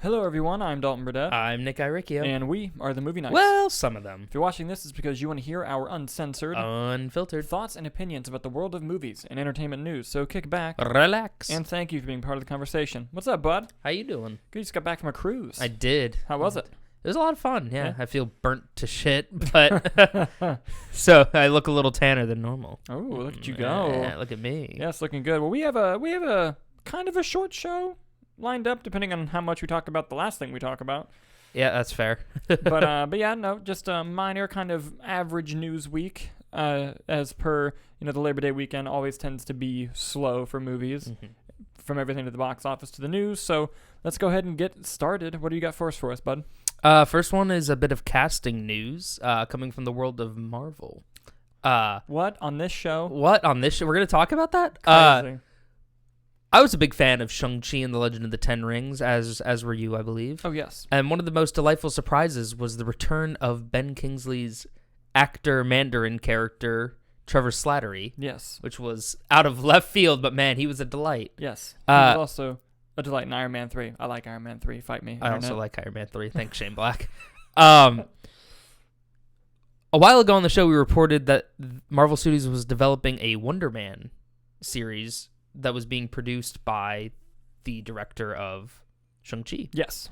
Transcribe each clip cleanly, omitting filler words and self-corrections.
Hello, everyone. I'm Dalton Burdett. I'm Nick Iricchio. And we are the Movie Nights. Well, some of them. If you're watching this, it's because you want to hear our uncensored, unfiltered thoughts and opinions about the world of movies and entertainment news. So kick back, relax, and thank you for being part of the conversation. What's up, bud? How you doing? Good. You just got back from a cruise. I did. How was it? It was a lot of fun. Yeah. I feel burnt to shit, but so I look a little tanner than normal. Oh, look at you go! Yeah, look at me. Yes, looking good. Well, we have a kind of a short show lined up, depending on how much we talk about the last thing we talk about. Yeah, that's fair. but yeah, no, just a minor kind of average news week. As per, the Labor Day weekend always tends to be slow for movies, from everything to the box office to the news. So let's go ahead and get started. What do you got for us, bud? First one is a bit of casting news coming from the world of Marvel. What on this show? What on this show? We're gonna talk about that. Crazy. I was a big fan of Shang-Chi and the Legend of the Ten Rings, as were you, I believe. Oh, yes. And one of the most delightful surprises was the return of Ben Kingsley's actor Mandarin character, Trevor Slattery. Yes. Which was out of left field, but man, he was a delight. Yes. He was also a delight in Iron Man 3. I like Iron Man 3. Fight me. I also like Iron Man 3. Thanks, Shane Black. A while ago on the show, we reported that Marvel Studios was developing a Wonder Man series that was being produced by the director of Shang-Chi. Yes.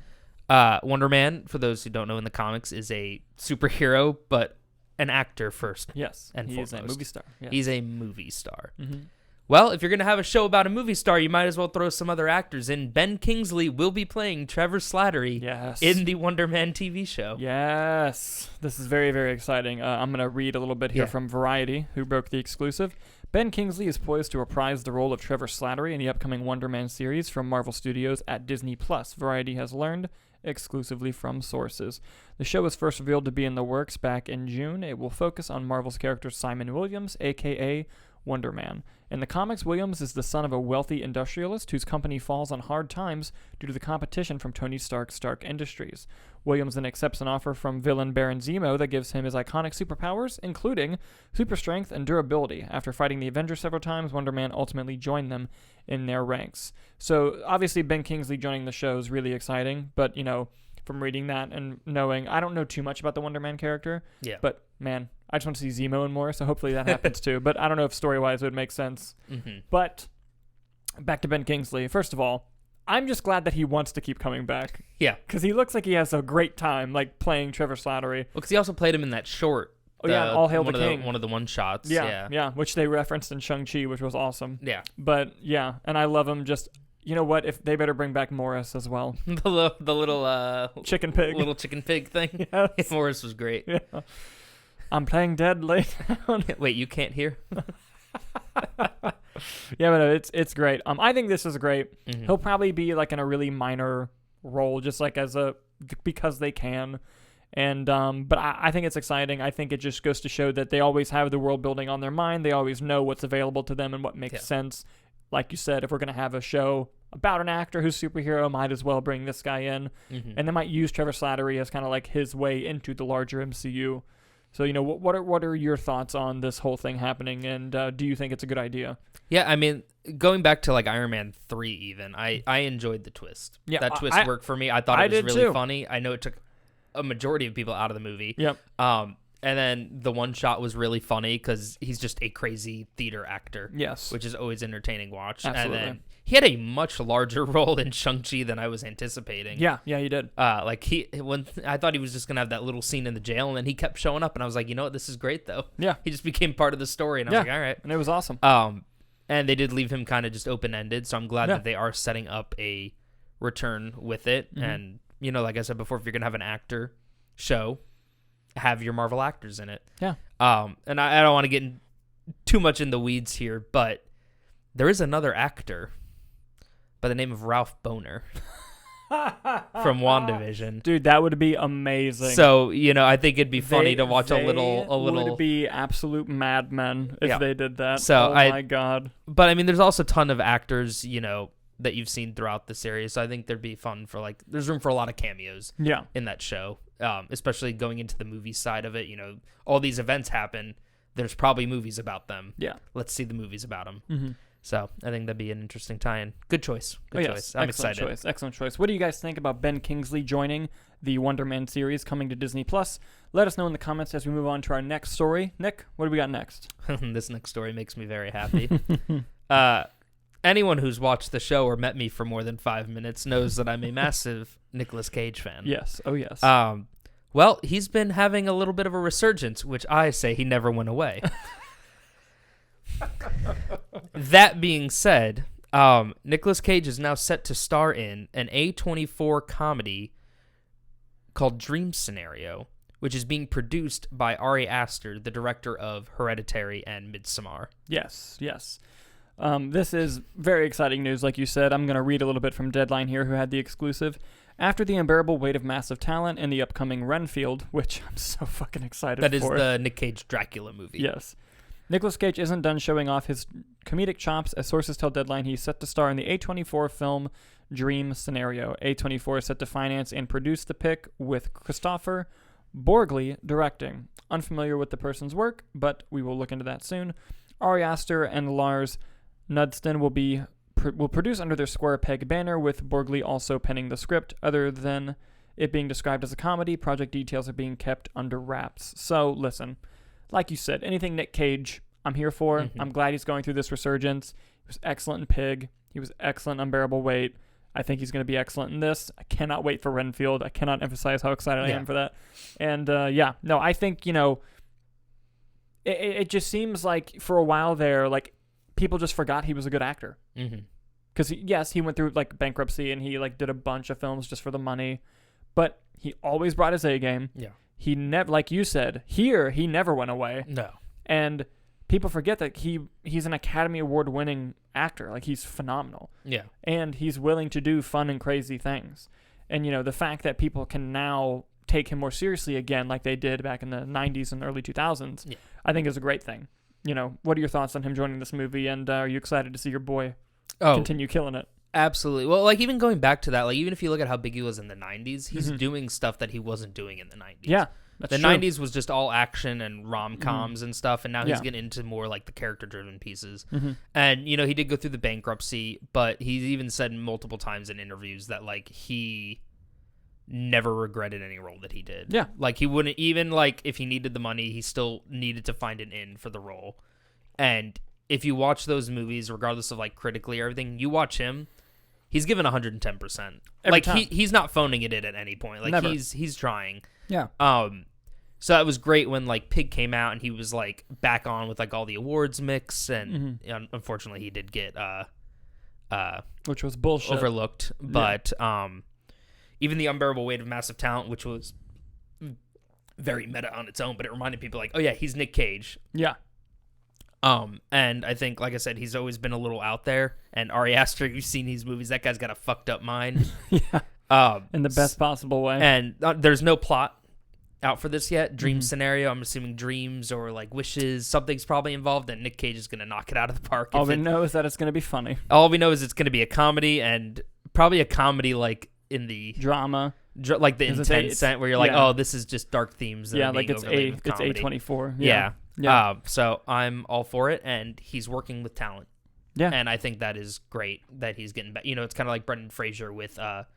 Wonder Man, for those who don't know in the comics, is a superhero, but an actor first. Yes. And he's a movie star. Yes. He's a movie star. Mm-hmm. Well, if you're going to have a show about a movie star, you might as well throw some other actors in. Ben Kingsley will be playing Trevor Slattery in the Wonder Man TV show. Yes. This is very, very exciting. I'm going to read a little bit here from Variety, who broke the exclusive. Ben Kingsley is poised to reprise the role of Trevor Slattery in the upcoming Wonder Man series from Marvel Studios at Disney+, Variety has learned exclusively from sources. The show was first revealed to be in the works back in June. It will focus on Marvel's character Simon Williams, a.k.a. Wonder Man. In the comics, Williams is the son of a wealthy industrialist whose company falls on hard times due to the competition from Tony Stark's Stark Industries. Williams then accepts an offer from villain Baron Zemo that gives him his iconic superpowers, including super strength and durability. After fighting the Avengers several times, Wonder Man ultimately joined them in their ranks. So, obviously, Ben Kingsley joining the show is really exciting, but, from reading that and knowing, I don't know too much about the Wonder Man character, but, man, I just want to see Zemo and more, so hopefully that happens too. But I don't know if story-wise it would make sense. Mm-hmm. But back to Ben Kingsley. First of all, I'm just glad that he wants to keep coming back. Yeah. Because he looks like he has a great time, playing Trevor Slattery. Well, because he also played him in that short. All Hail the King. One of the one-shots. Yeah, which they referenced in Shang-Chi, which was awesome. Yeah. But, yeah, and I love him just... You know what? If they better bring back Morris as well. the little... chicken pig. Little chicken pig thing. Yes. Morris was great. Yeah. I'm playing dead late. Wait, you can't hear? Yeah, but it's great. I think this is great. Mm-hmm. He'll probably be in a really minor role, just because they can. And but I think it's exciting. I think it just goes to show that they always have the world building on their mind. They always know what's available to them and what makes sense. Like you said, if we're gonna have a show about an actor who's a superhero, might as well bring this guy in, and they might use Trevor Slattery as kind of his way into the larger MCU. So, what are your thoughts on this whole thing happening, and do you think it's a good idea? Yeah, I mean, going back to Iron Man 3 even, I enjoyed the twist. Yeah, that twist worked for me. I thought it was really funny. I know it took a majority of people out of the movie. Yep. And then the one shot was really funny because he's just a crazy theater actor. Yes. Which is always entertaining watch. Absolutely. And then he had a much larger role in Shang-Chi than I was anticipating. Yeah, he did. When I thought he was just gonna have that little scene in the jail, and then he kept showing up, and I was like, you know what, this is great though. Yeah. He just became part of the story, and I was like, all right. And it was awesome. And they did leave him kind of just open-ended, so I'm glad that they are setting up a return with it. Mm-hmm. And like I said before, if you're gonna have an actor show, have your Marvel actors in it. Yeah. And I don't want to get too much in the weeds here, but there is another actor by the name of Ralph Boner from WandaVision. Dude, that would be amazing. So, I think it'd be funny to watch a little. Would be absolute madmen if they did that. So my God. But I mean, there's also a ton of actors, that you've seen throughout the series. So I think there'd be fun for there's room for a lot of cameos. In that show. Especially going into the movie side of it, all these events happen. There's probably movies about them. Yeah. Let's see the movies about them. Mm-hmm. So I think that'd be an interesting tie-in. Good choice. Good choice. I'm excited. Excellent choice. What do you guys think about Ben Kingsley joining the Wonder Man series coming to Disney Plus? Let us know in the comments as we move on to our next story. Nick, what do we got next? This next story makes me very happy. Anyone who's watched the show or met me for more than 5 minutes knows that I'm a massive Nicolas Cage fan. Yes. Oh, yes. Well, he's been having a little bit of a resurgence, which I say he never went away. That being said, Nicolas Cage is now set to star in an A24 comedy called Dream Scenario, which is being produced by Ari Aster, the director of Hereditary and Midsommar. Yes. This is very exciting news, like you said. I'm going to read a little bit from Deadline here, who had the exclusive. After the unbearable weight of massive talent in the upcoming Renfield, which I'm so fucking excited for. That is the Nick Cage Dracula movie. Yes. Nicolas Cage isn't done showing off his comedic chops. As sources tell Deadline, he's set to star in the A24 film Dream Scenario. A24 is set to finance and produce the pick, with Christopher Borgli directing. Unfamiliar with the person's work, but we will look into that soon. Ari Aster and Lars Knudsen will produce under their Square Peg banner, with Borgli also penning the script. Other than it being described as a comedy, project details are being kept under wraps. So, listen, like you said, anything Nick Cage, I'm here for. Mm-hmm. I'm glad he's going through this resurgence. He was excellent in Pig. He was excellent in Unbearable Weight. I think he's going to be excellent in this. I cannot wait for Renfield. I cannot emphasize how excited I am for that. And, I think, it just seems like for a while there, like, people just forgot he was a good actor. Because, yes, he went through, like, bankruptcy and he, like, did a bunch of films just for the money. But he always brought his A game. Yeah. He never, like you said, he never went away. No. And people forget that he's an Academy Award winning actor. Like, he's phenomenal. Yeah. And he's willing to do fun and crazy things. And, the fact that people can now take him more seriously again, like they did back in the 90s and early 2000s, I think is a great thing. What are your thoughts on him joining this movie? And are you excited to see your boy continue killing it? Absolutely. Well, like, even going back to that, like, even if you look at how big he was in the 90s, he's doing stuff that he wasn't doing in the 90s. Yeah, that's true. 90s was just all action and rom-coms and stuff, and now he's getting into more, like, the character-driven pieces. And, he did go through the bankruptcy, but he's even said multiple times in interviews that, like, he never regretted any role that he did. Yeah. Like, he wouldn't, even, like, if he needed the money, he still needed to find an in for the role. And if you watch those movies, regardless of, like, critically or everything, you watch him, he's given 110%. Like, he's not phoning it in at any point. Like, never. He's trying. Yeah. So it was great when, like, Pig came out and he was, like, back on with, like, all the awards mix, and unfortunately he did get which was bullshit, overlooked. But even the Unbearable Weight of Massive Talent, which was very meta on its own, but it reminded people, like, oh yeah, he's Nick Cage. Yeah. And I think, like I said, he's always been a little out there. And Ari Aster, you've seen these movies, that guy's got a fucked up mind. In the best possible way. And there's no plot out for this yet. Dream Scenario, I'm assuming dreams or, like, wishes, something's probably involved, and Nick Cage is going to knock it out of the park. All we know is that it's going to be funny. All we know is it's going to be a comedy, and probably a comedy, like, in the drama. Like the intense sense where you're like, oh, this is just dark themes. That are like it's A24. Yeah. So I'm all for it, and he's working with talent. Yeah. And I think that is great that he's getting back. It's kind of like Brendan Fraser with Darren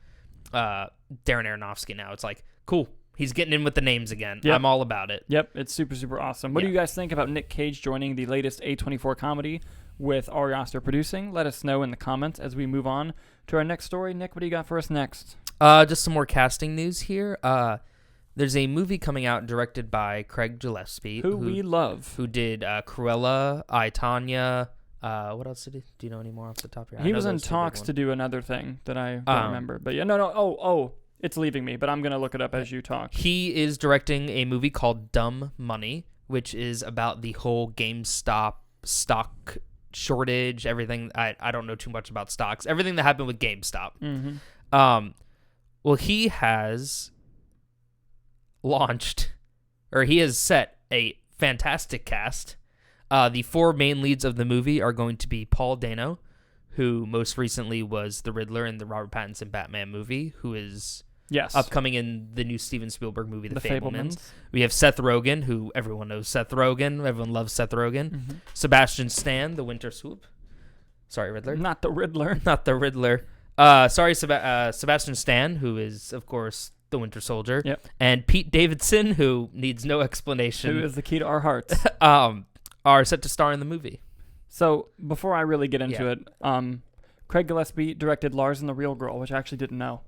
Aronofsky now. It's like, cool. He's getting in with the names again. Yep. I'm all about it. Yep. It's super, super awesome. What do you guys think about Nick Cage joining the latest A24 comedy with Ari Aster producing? Let us know in the comments as we move on to our next story. Nick, what do you got for us next? Just some more casting news here. There's a movie coming out directed by Craig Gillespie, who we love, who did Cruella, I, Tonya. What else did he? Do you know any more off the top of your head? He was in talks to do another thing that I don't remember. But yeah, no. It's leaving me, but I'm gonna look it up as you talk. He is directing a movie called Dumb Money, which is about the whole GameStop stock shortage. Everything. I don't know too much about stocks. Everything that happened with GameStop. Well, he has launched, or he has set a fantastic cast. The four main leads of the movie are going to be Paul Dano, who most recently was the Riddler in the Robert Pattinson Batman movie, who is upcoming in the new Steven Spielberg movie, The Fabelmans. We have Seth Rogen, who everyone knows Seth Rogen. Everyone loves Seth Rogen. Sebastian Stan, the Winter Swoop. Sorry, Riddler. Not the Riddler. Not the Riddler. Sebastian Stan, who is, of course, the Winter Soldier. Yep. And Pete Davidson, who needs no explanation. Who is the key to our hearts. Are set to star in the movie. So, before I really get into it, Craig Gillespie directed Lars and the Real Girl, which I actually didn't know.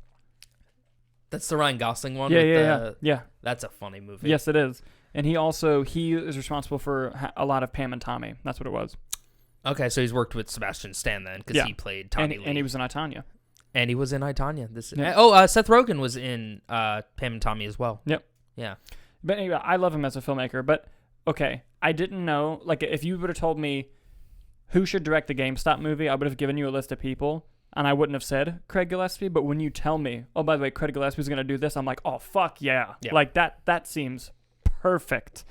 That's the Ryan Gosling one? Yeah. That's a funny movie. Yes, it is. And he is responsible for a lot of Pam and Tommy. That's what it was. Okay, so he's worked with Sebastian Stan then, because he played Tommy Lee. And he was in I, Tonya. And he was in I, Tonya. Yep. Seth Rogen was in Pam and Tommy as well. Yep. Yeah. But anyway, I love him as a filmmaker. But, okay, I didn't know. Like, if you would have told me who should direct the GameStop movie, I would have given you a list of people. And I wouldn't have said Craig Gillespie. But when you tell me, oh, by the way, Craig Gillespie's going to do this, I'm like, oh, fuck yeah. Like, that seems perfect.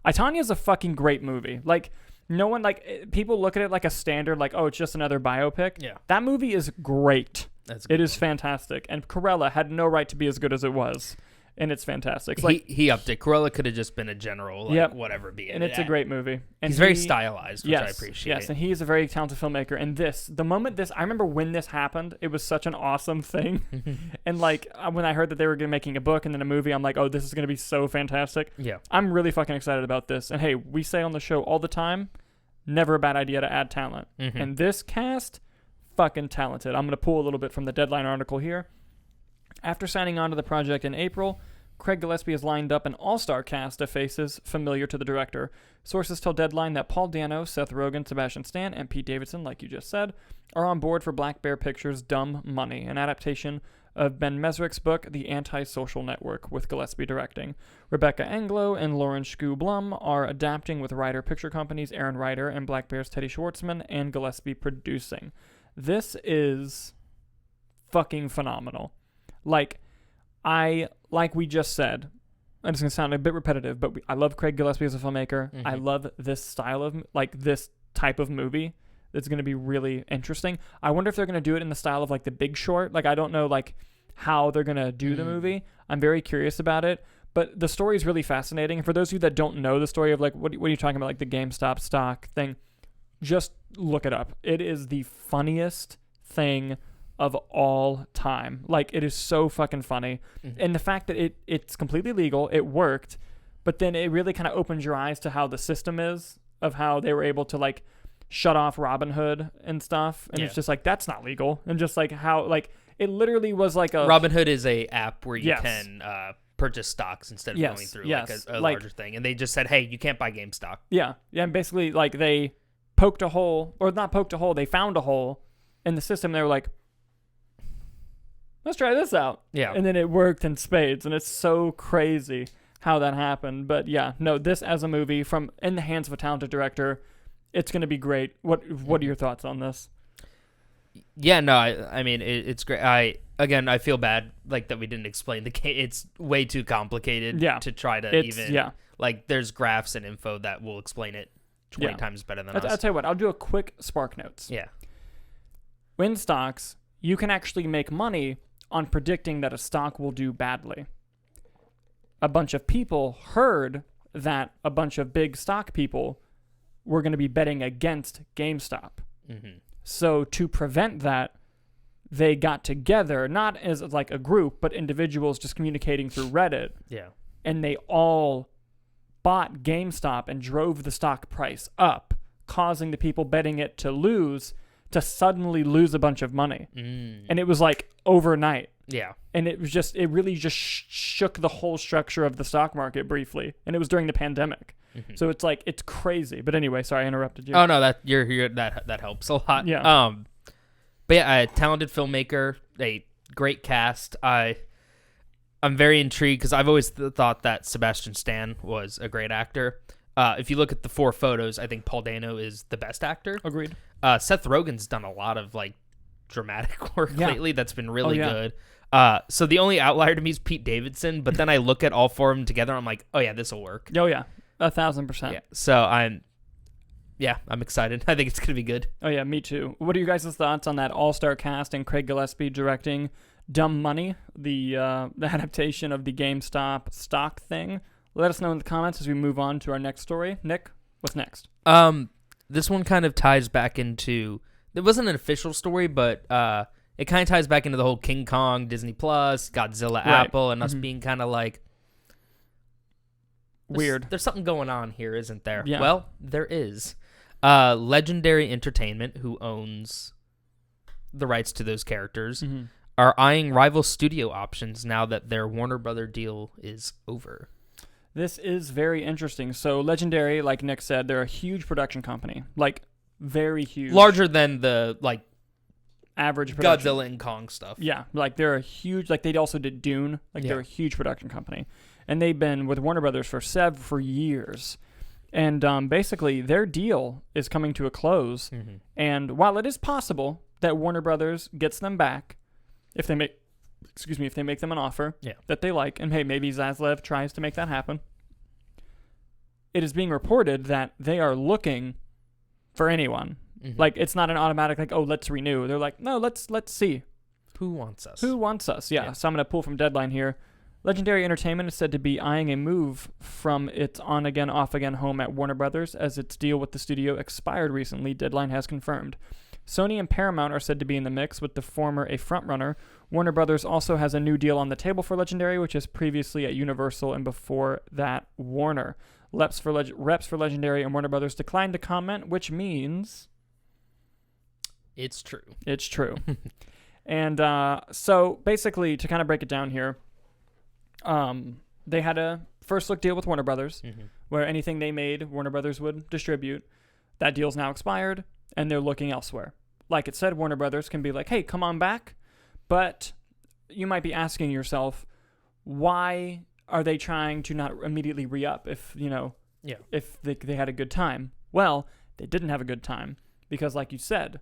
I, Tonya is a fucking great movie. Like, no one, like, people look at it like a standard, like, oh, it's just another biopic. Yeah. That movie is great. It is fantastic. And Corella had no right to be as good as it was. And it's fantastic. He upped it. Corella could have just been a general, whatever be it. And it's a great movie. And he's very stylized, which I appreciate. Yes, and he's a very talented filmmaker. And I remember when this happened, it was such an awesome thing. And like, when I heard that they were making a book and then a movie, I'm like, oh, this is going to be so fantastic. Yeah. I'm really fucking excited about this. And hey, we say on the show all the time, never a bad idea to add talent. Mm-hmm. And this cast, fucking talented. I'm going to pull a little bit from the Deadline article here. After signing on to the project in April, Craig Gillespie has lined up an all-star cast of faces familiar to the director. Sources tell Deadline that Paul Dano, Seth Rogen, Sebastian Stan, and Pete Davidson, like you just said, are on board for Black Bear Pictures' Dumb Money, an adaptation of Ben Maverick's book, The Anti-Social Network, with Gillespie directing. Rebecca Anglo and Lauren Shku Blum are adapting with Ryder Picture Company's Aaron Ryder and Black Bear's Teddy Schwartzman, and Gillespie producing. This is fucking phenomenal. Like we just said, and it's going to sound a bit repetitive, but I love Craig Gillespie as a filmmaker. Mm-hmm. I love this style of, like, this type of movie. It's going to be really interesting. I wonder if they're going to do it in the style of, like, The Big Short. Like, I don't know, like, how they're going to do the movie. I'm very curious about it. But the story is really fascinating. And for those of you that don't know the story of, like, what are you talking about, like, the GameStop stock thing, just look it up. It is the funniest thing of all time. Like, it is so fucking funny. Mm-hmm. And the fact that it's completely legal, it worked, but then it really kind of opens your eyes to how the system is, of how they were able to, like, shut off Robinhood and stuff. And it's just like, that's not legal. And just like how, like, it literally was like a... Robinhood is a app where you can purchase stocks instead of going through like a larger thing. And they just said, hey, you can't buy GameStop. Yeah. Yeah. And basically, like, they poked a hole, or not poked a hole, they found a hole in the system. They were like, let's try this out. Yeah. And then it worked in spades. And it's so crazy how that happened. But yeah, no, this as a movie from in the hands of a talented director, it's going to be great. What are your thoughts on this? Yeah, no, I mean, it's great. I feel bad, like, that we didn't explain the case. It's way too complicated to try to like, there's graphs and info that will explain it 20 times better than us. I'll tell you what, I'll do a quick Spark Notes. Yeah. In stocks, you can actually make money on predicting that a stock will do badly. A bunch of people heard that a bunch of big stock people were going to be betting against GameStop. Mm-hmm. So to prevent that, they got together, not as like a group, but individuals just communicating through Reddit. Yeah. And they all bought GameStop and drove the stock price up, causing the people betting it to suddenly lose a bunch of money. And it was like overnight. Yeah. And it really just shook the whole structure of the stock market briefly. And it was during the pandemic. Mm-hmm. So it's like, it's crazy. But anyway, sorry, I interrupted you. Oh no, that helps a lot. Yeah. But yeah, a talented filmmaker, a great cast. I'm very intrigued because I've always thought that Sebastian Stan was a great actor. If you look at the 4 photos, I think Paul Dano is the best actor. Agreed. Seth Rogen's done a lot of, like, dramatic work lately that's been really good. So the only outlier to me is Pete Davidson, but then I look at all 4 of them together, I'm like, oh yeah, this will work. Oh yeah, 1,000%. Yeah. So I'm excited. I think it's gonna be good. Oh yeah, me too. What are you guys' thoughts on that all-star cast and Craig Gillespie directing Dumb Money, the adaptation of the GameStop stock thing? Let us know in the comments as we move on to our next story. Nick, what's next? This one kind of ties back into it wasn't an official story, but it kind of ties back into the whole King Kong, Disney Plus, Godzilla, Apple, and us being kind of like weird. There's something going on here, isn't there? Yeah. Well, there is. Legendary Entertainment, who owns the rights to those characters, are eyeing rival studio options now that their Warner Brother deal is over. This is very interesting. So Legendary, like Nick said, they're a huge production company. Like, very huge. Larger than the, like, average production. Godzilla and Kong stuff. Yeah, like, they're a huge... Like, they also did Dune. Like, they're a huge production company. And they've been with Warner Brothers for years. And basically, their deal is coming to a close. And while it is possible that Warner Brothers gets them back, if they make them an offer that they like, and hey, maybe Zaslav tries to make that happen, it is being reported that they are looking for anyone. Like, it's not an automatic, like, oh, let's renew. They're like, no, let's see. Who wants us? Yeah. So I'm going to pull from Deadline here. Legendary Entertainment is said to be eyeing a move from its on-again, off-again home at Warner Brothers as its deal with the studio expired recently, Deadline has confirmed. Sony and Paramount are said to be in the mix, with the former a frontrunner. Warner Brothers also has a new deal on the table for Legendary, which is previously at Universal and before that Warner. Reps for Legendary and Warner Brothers declined to comment, which means... It's true. It's true. And so basically, to kind of break it down here, they had a first look deal with Warner Brothers, where anything they made, Warner Brothers would distribute. That deal's now expired, and they're looking elsewhere. Like it said, Warner Brothers can be like, hey, come on back. But you might be asking yourself, why are they trying to not immediately re-up if they had a good time? Well, they didn't have a good time because, like you said,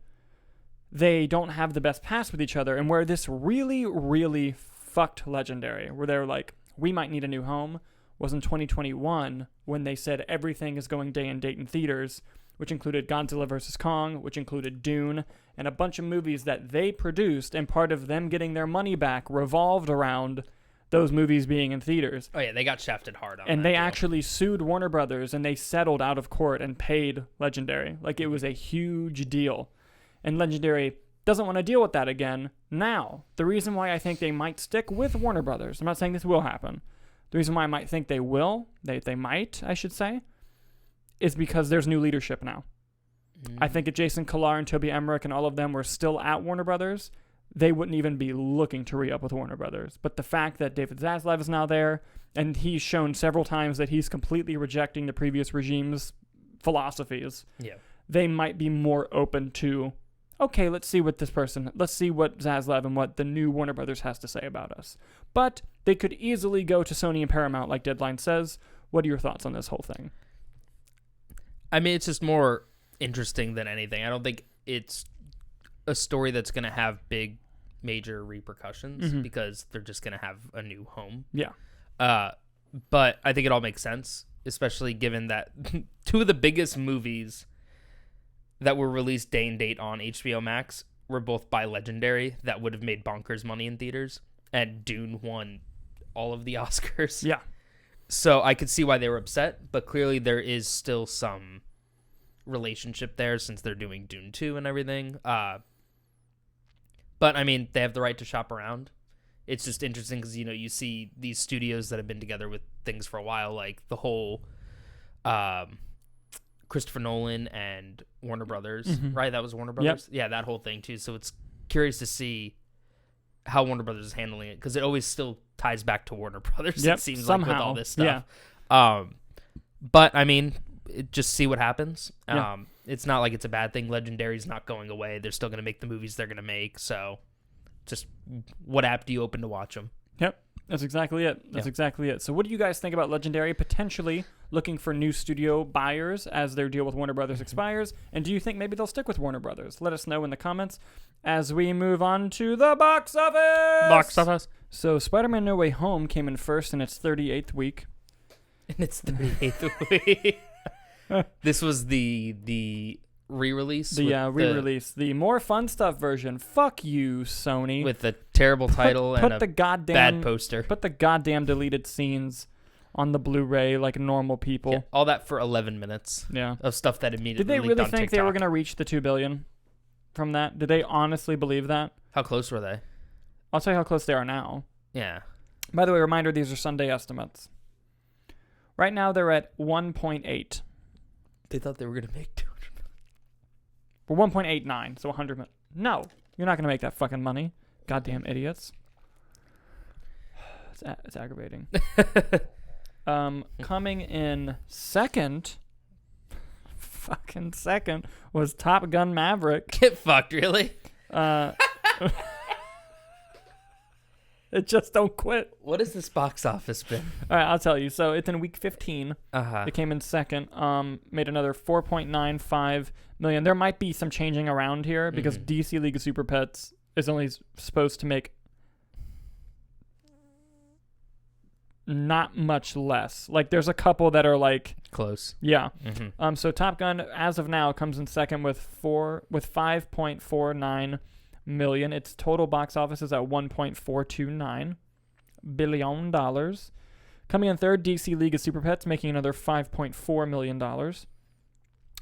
they don't have the best pass with each other. And where this really, really fucked Legendary, where they were like, we might need a new home, was in 2021 when they said everything is going day and date in theaters, which included Godzilla vs. Kong, which included Dune, and a bunch of movies that they produced, and part of them getting their money back revolved around those movies being in theaters. Oh yeah, they got shafted hard on that. And they deal. actually sued Warner Brothers, and they settled out of court and paid Legendary. Like, it was a huge deal. And Legendary doesn't want to deal with that again now. The reason why I think they might stick with Warner Brothers, I'm not saying this will happen. The reason why I might think they will, they might, I should say, is because there's new leadership now. I think if Jason Kilar and Toby Emmerich and all of them were still at Warner Brothers, they wouldn't even be looking to re-up with Warner Brothers. But the fact that David Zaslav is now there, and he's shown several times that he's completely rejecting the previous regime's philosophies, they might be more open to, okay, let's see what Zaslav and what the new Warner Brothers has to say about us. But they could easily go to Sony and Paramount, like Deadline says. What are your thoughts on this whole thing? I mean, it's just more interesting than anything. I don't think it's a story that's going to have big, major repercussions because they're just going to have a new home. Yeah. But I think it all makes sense, especially given that two of the biggest movies that were released day and date on HBO Max were both by Legendary that would have made bonkers money in theaters, and Dune won all of the Oscars. Yeah. So I could see why they were upset, but clearly there is still some relationship there since they're doing Dune 2 and everything. But, I mean, they have the right to shop around. It's just interesting because, you see these studios that have been together with things for a while, like the whole Christopher Nolan and Warner Brothers, right? That was Warner Brothers? Yep. Yeah, that whole thing, too. So it's curious to see how Warner Brothers is handling it, because it always still ties back to Warner Brothers, it seems somehow. Like, with all this stuff. Yeah. But, I mean, just see what happens. Yeah. It's not like it's a bad thing. Legendary's not going away. They're still going to make the movies they're going to make. So just what app do you open to watch them? Yep. That's exactly it. Exactly it. So what do you guys think about Legendary potentially looking for new studio buyers as their deal with Warner Brothers expires? And do you think maybe they'll stick with Warner Brothers? Let us know in the comments as we move on to the box office. So Spider-Man No Way Home came in first in its 38th week. In its 38th week. This was the re-release? The more fun stuff version. Fuck you, Sony. With the terrible title and a bad poster. Put the goddamn deleted scenes on the Blu-ray like normal people. Yeah, all that for 11 minutes of stuff that immediately Did they really think they were going to reach the $2 billion? from that? Did they honestly believe that? How close were they? I'll tell you how close they are now. Yeah. By the way, reminder, these are Sunday estimates. Right now, they're at 1.8. They thought they were going to make 200 Well, 1.89, so 100 million. No, you're not going to make that fucking money. Goddamn idiots. It's aggravating. Coming in second, fucking second, was Top Gun Maverick. Get fucked, really? It just don't quit. What has this box office been? All right, I'll tell you. So it's in week 15. Uh-huh. It came in second. Made another 4.95 million. There might be some changing around here because DC League of Super Pets is only supposed to make not much less. Like there's a couple that are like close. Yeah. Mm-hmm. So Top Gun as of now comes in second with 5.49 million. Its total box office is at $1.429 billion. Coming in third, DC League of Super Pets, making another $5.4 million.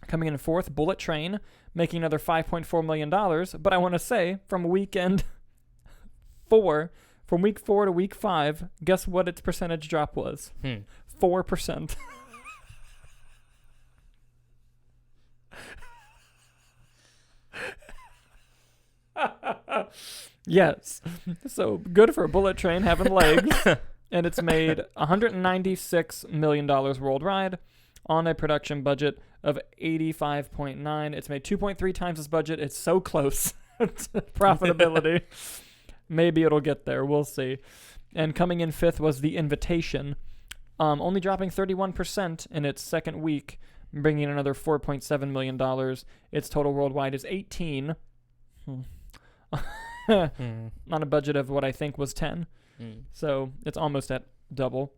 Coming in fourth, Bullet Train, making another $5.4 million. But I want to say, from week 4 to week 5, guess what its percentage drop was? 4%. Yes. So good for Bullet Train having legs. And it's made $196 million worldwide on a production budget of 85.9. It's made 2.3 times its budget. It's so close to profitability. Maybe it'll get there. We'll see. And coming in fifth was The Invitation, only dropping 31% in its second week, bringing in another $4.7 million. Its total worldwide is 18. On a budget of what I think was 10. So it's almost at double.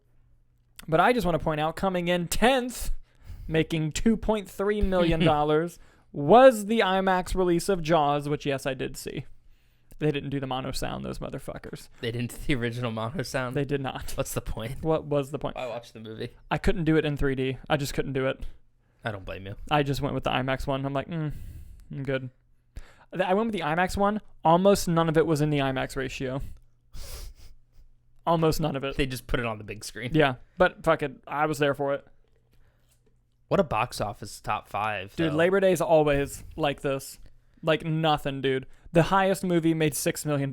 But I just want to point out, coming in 10th, making $2.3 million, was the IMAX release of Jaws, which, yes, I did see. They didn't do the mono sound, those motherfuckers. They didn't do the original mono sound? They did not. What's the point? What was the point? I watched the movie. I couldn't do it in 3D. I just couldn't do it. I don't blame you. I just went with the IMAX one. I'm like, I'm good. I went with the IMAX one. Almost none of it was in the IMAX ratio. Almost none of it. They just put it on the big screen. Yeah, but fuck it. I was there for it. What a box office top 5. Dude, though. Labor Day's always like this. Like nothing, dude. The highest movie made $6 million.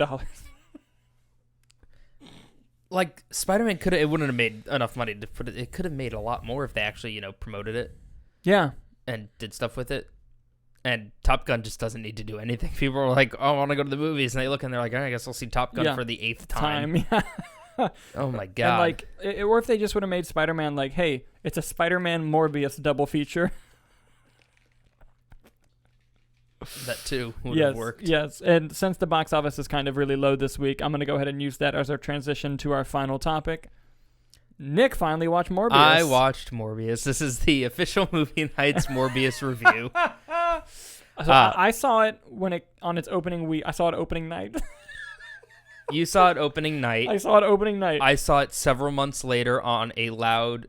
Like, Spider-Man it wouldn't have made enough money to put it. It could have made a lot more if they actually, promoted it. Yeah. And did stuff with it. And Top Gun just doesn't need to do anything. People are like, oh, I want to go to the movies. And they look and they're like, I guess I'll see Top Gun for the 8th time. Yeah. Oh, my God. And or if they just would have made Spider-Man like, hey, it's a Spider-Man Morbius double feature. That, too, would have worked. Yes. And since the box office is kind of really low this week, I'm going to go ahead and use that as our transition to our final topic. Nick finally watched Morbius. I watched Morbius. This is the official Movie Nights Morbius review. So I saw it on its opening week. I saw it opening night. You saw it opening night. I saw it opening night. I saw it several months later on a loud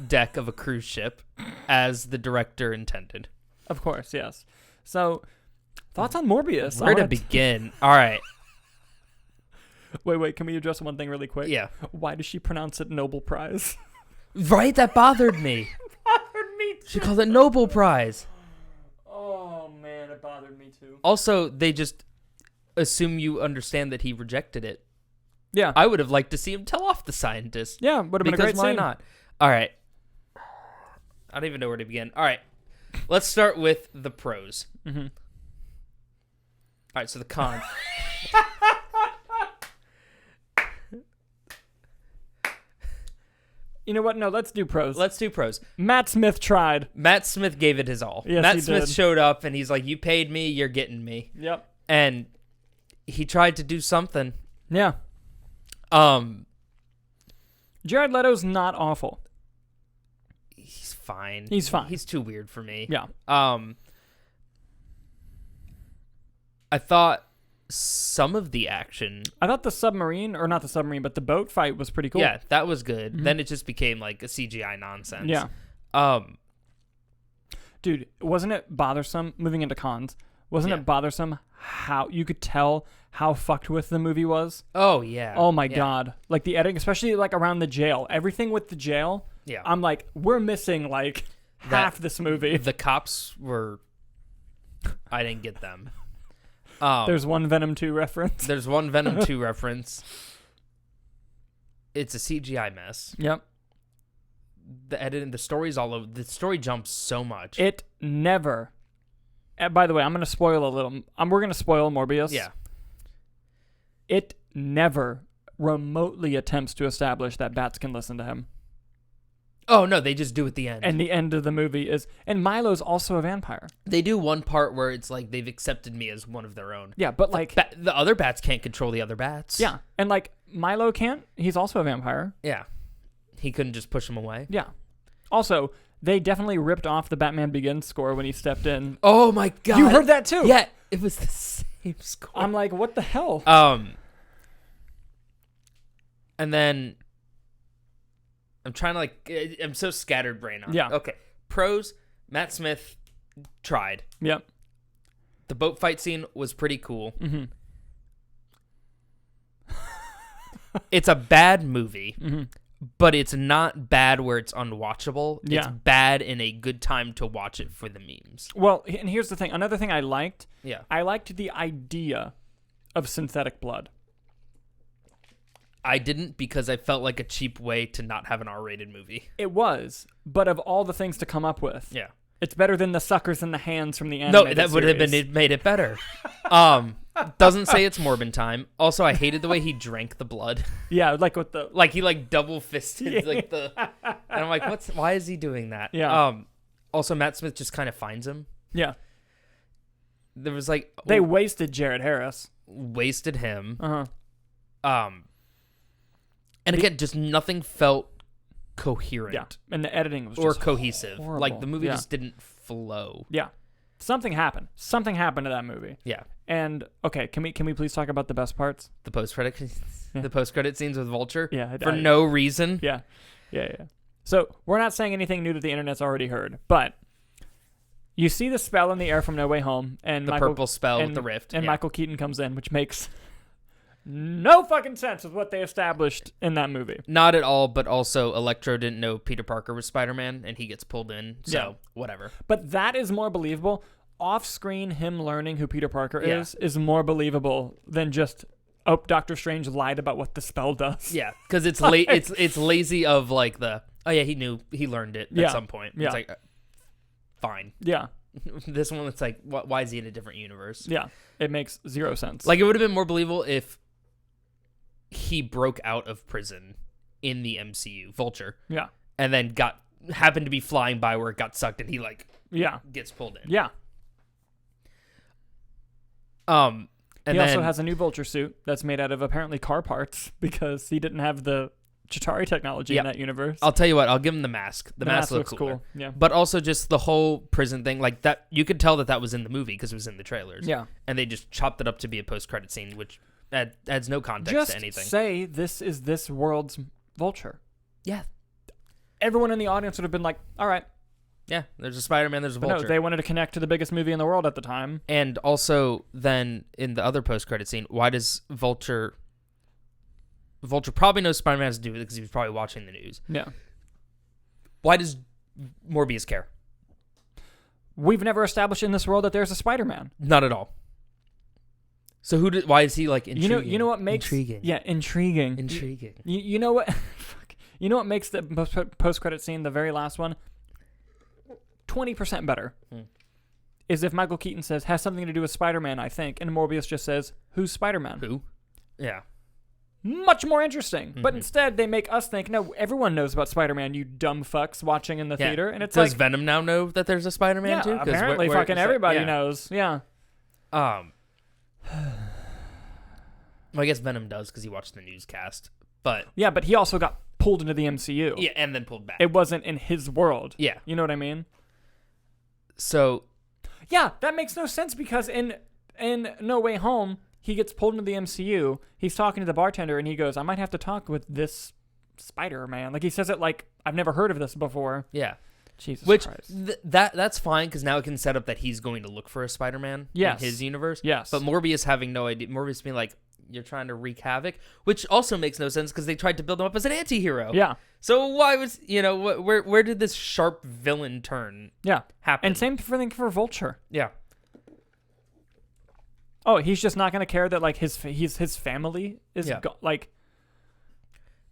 deck of a cruise ship, as the director intended. Of course, yes. So, thoughts on Morbius? Where to begin? All right. Wait. Can we address one thing really quick? Yeah. Why does she pronounce it Nobel Prize? Right? That bothered me. Bothered me too. She called it Nobel Prize. Oh, man, it bothered me too. Also, they just assume you understand that he rejected it. Yeah. I would have liked to see him tell off the scientist. Yeah, would have been a great why scene. not? All right. I don't even know where to begin. All right. Let's start with the pros. Mm-hmm. All right, so the cons. You know what? No, let's do pros. Let's do pros. Matt Smith tried. Matt Smith gave it his all. Yes, Matt he Smith did. showed up, and he's like, you paid me, you're getting me. Yep. And he tried to do something. Yeah. Jared Leto's not awful. He's fine. He's fine. He's too weird for me. Yeah. I thought some of the action. I thought the submarine, or not the submarine, but the boat fight was pretty cool. Yeah, that was good. Mm-hmm. Then it just became like a CGI nonsense. Yeah. Dude, wasn't it bothersome, moving into cons, Wasn't it bothersome how you could tell how fucked with the movie was? Oh, yeah. Oh, my God. Like, the editing, especially, like, around the jail. Everything with the jail, I'm like, we're missing, like, half this movie. The cops were... I didn't get them. There's one Venom 2 reference. There's one Venom 2 reference. It's a CGI mess. Yep. The editing, the story's all over. The story jumps so much. It never... by the way, I'm going to spoil a little... we're going to spoil Morbius. Yeah. It never remotely attempts to establish that bats can listen to him. Oh, no, they just do at the end. And the end of the movie is... And Milo's also a vampire. They do one part where it's like, they've accepted me as one of their own. Yeah, but like... The other bats can't control the other bats. Yeah, and like, Milo can't. He's also a vampire. Yeah. He couldn't just push him away. Yeah. Also, they definitely ripped off the Batman Begins score when he stepped in. Oh, my God. You heard that, too? Yeah, it was the same score. I'm like, what the hell? And then... I'm trying to, like... I'm so scattered brain on it. Yeah. Okay. Pros, Matt Smith tried. Yep. The boat fight scene was pretty cool. Mm-hmm. It's a bad movie, mm-hmm. but it's not bad where it's unwatchable. Yeah. It's bad in a good time to watch it for the memes. Well, and here's the thing. Another thing I liked. Yeah. I liked the idea of synthetic blood. I didn't because I felt like a cheap way to not have an R-rated movie. It was, but of all the things to come up with, yeah, it's better than the suckers in the hands from the No, animated that would have been made it better. Doesn't say it's Morbin time. Also, I hated the way he drank the blood. Yeah, like with the he double fisted like the, and I'm like, why is he doing that? Yeah. Also, Matt Smith just kind of finds him. Yeah. There was like they wasted Jared Harris. Wasted him. Uh-huh. And again, just nothing felt coherent. Yeah, and the editing was or just cohesive. horrible. Like the movie just didn't flow. Yeah, something happened. Something happened to that movie. Yeah. And okay, can we please talk about the best parts? The post-credit scenes with Vulture. Yeah, for no reason. Yeah. So we're not saying anything new that the internet's already heard, but you see the spell in the air from No Way Home, and the purple spell with the rift, and Michael Keaton comes in, which makes no fucking sense with what they established in that movie. Not at all, but also Electro didn't know Peter Parker was Spider-Man, and he gets pulled in, so whatever. But that is more believable. Off-screen, him learning who Peter Parker is more believable than just, Doctor Strange lied about what the spell does. Yeah, because it's it's lazy of like he learned it at some point. Yeah. It's like, fine. Yeah. This one, it's like, why is he in a different universe? Yeah, it makes zero sense. Like, it would have been more believable if he broke out of prison in the MCU, Vulture. Yeah. And then happened to be flying by where it got sucked and he gets pulled in. Yeah. And he also has a new Vulture suit that's made out of apparently car parts because he didn't have the Chitauri technology in that universe. I'll tell you what, I'll give him the mask. The mask looks cool. Yeah. But also just the whole prison thing, like that, you could tell that was in the movie because it was in the trailers. Yeah. And they just chopped it up to be a post-credit scene, which adds no context to anything. Just say this is this world's Vulture. Yeah. Everyone in the audience would have been like, all right. Yeah, there's a Spider-Man, there's a Vulture. No, they wanted to connect to the biggest movie in the world at the time. And also, then, in the other post-credit scene, why does Vulture probably knows Spider-Man has to do with it because he was probably watching the news. Yeah. Why does Morbius care? We've never established in this world that there's a Spider-Man. Not at all. So why is he like intriguing? You know what makes intriguing? Yeah, intriguing. Intriguing. You know what? You know what makes the post-credit scene, the very last one, 20% better? Is if Michael Keaton says has something to do with Spider-Man, I think, and Morbius just says, "Who's Spider-Man?" Who? Yeah. Much more interesting. But instead, they make us think, no, everyone knows about Spider-Man, you dumb fucks watching in the theater. And it's Does Venom now know that there's a Spider-Man too? Apparently fucking everybody knows. Yeah. Well, I guess Venom does because he watched the newscast. But yeah, but he also got pulled into the MCU. Yeah, and then pulled back. It wasn't in his world. Yeah. You know what I mean? So... Yeah, that makes no sense because in No Way Home... He gets pulled into the MCU. He's talking to the bartender, and he goes, I might have to talk with this Spider-Man. Like, he says it like, I've never heard of this before. Yeah. Jesus Which Christ. That's fine because now it can set up that he's going to look for a Spider-Man in his universe. Yes. But Morbius having no idea, Morbius being like, you're trying to wreak havoc, which also makes no sense because they tried to build him up as an anti-hero. Yeah. So why was, where did this sharp villain turn happen? And same thing for Vulture. Yeah. Oh, he's just not going to care that like his family is like...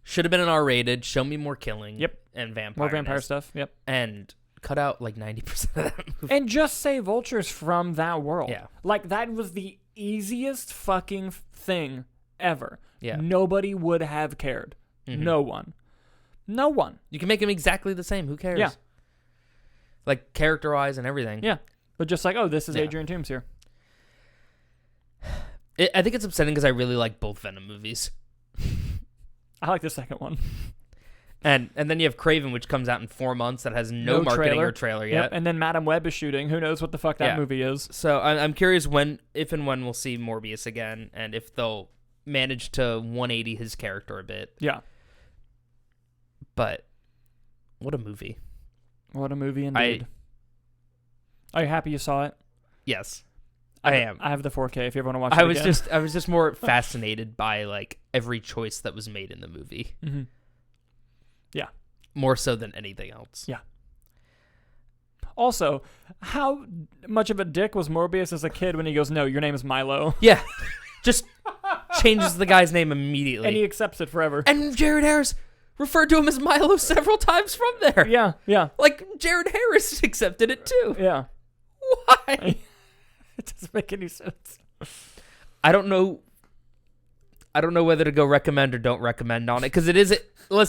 Should have been an R-rated. Show me more killing. Yep. And more vampire stuff. Yep. And cut out like 90% of that movie. And just say Vulture's from that world. Yeah. Like that was the easiest fucking thing ever. Yeah. Nobody would have cared. Mm-hmm. No one. You can make him exactly the same. Who cares? Yeah. Like character-wise and everything. Yeah. But just like, oh, this is Adrian Toomes here. I think it's upsetting because I really like both Venom movies. I like the second one. And then you have Craven, which comes out in 4 months that has no marketing or trailer yet. Yep. And then Madam Web is shooting. Who knows what the fuck that movie is? So I'm curious if and when we'll see Morbius again, and if they'll manage to 180 his character a bit. Yeah. But what a movie! What a movie indeed. Are you happy you saw it? Yes. I am. I have the 4K if you ever want to watch it again. I was just more fascinated by like every choice that was made in the movie. Mm-hmm. Yeah. More so than anything else. Yeah. Also, how much of a dick was Morbius as a kid when he goes, "No, your name is Milo"? Yeah. Just changes the guy's name immediately. And he accepts it forever. And Jared Harris referred to him as Milo several times from there. Yeah, yeah. Like Jared Harris accepted it too. Yeah. Why? It doesn't make any sense. I don't know whether to go recommend or don't recommend on it because it is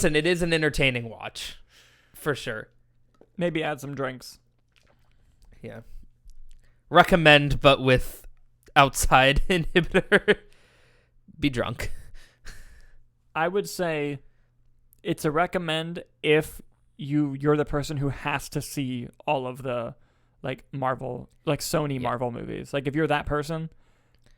an entertaining watch for sure. Maybe add some drinks. Yeah. Recommend, but with outside inhibitor. Be drunk. I would say it's a recommend if you're the person who has to see all of the like Marvel, like Sony Marvel movies. Like if you're that person,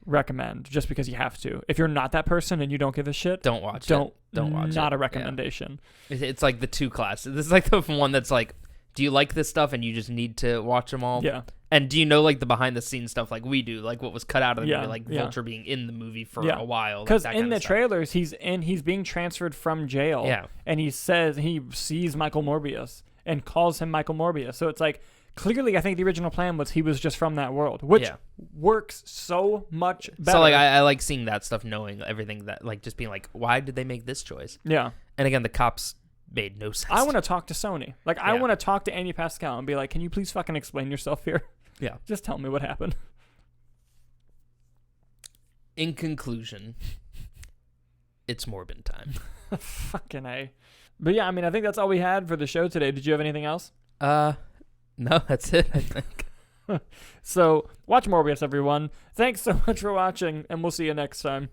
recommend just because you have to. If you're not that person and you don't give a shit, don't watch it. Don't watch it. Not a recommendation. Yeah. It's like the two classes. This is like the one that's like, do you like this stuff and you just need to watch them all? Yeah. And do you know like the behind the scenes stuff like we do, like what was cut out of the movie, like Vulture being in the movie for a while? Because like in the trailers, he's being transferred from jail. Yeah. And he says he sees Michael Morbius and calls him Michael Morbius. So it's like, clearly, I think the original plan was he was just from that world, which works so much better. So like I like seeing that stuff, knowing everything that like just being like, why did they make this choice? Yeah. And again, the cops made no sense. I want to talk to Sony. Like I want to talk to Andy Pascal and be like, can you please fucking explain yourself here? Yeah. Just tell me what happened. In conclusion, it's Morbin time. Fucking A. But yeah, I mean, I think that's all we had for the show today. Did you have anything else? No, that's it, I think. So, watch Morbius, everyone. Thanks so much for watching, and we'll see you next time.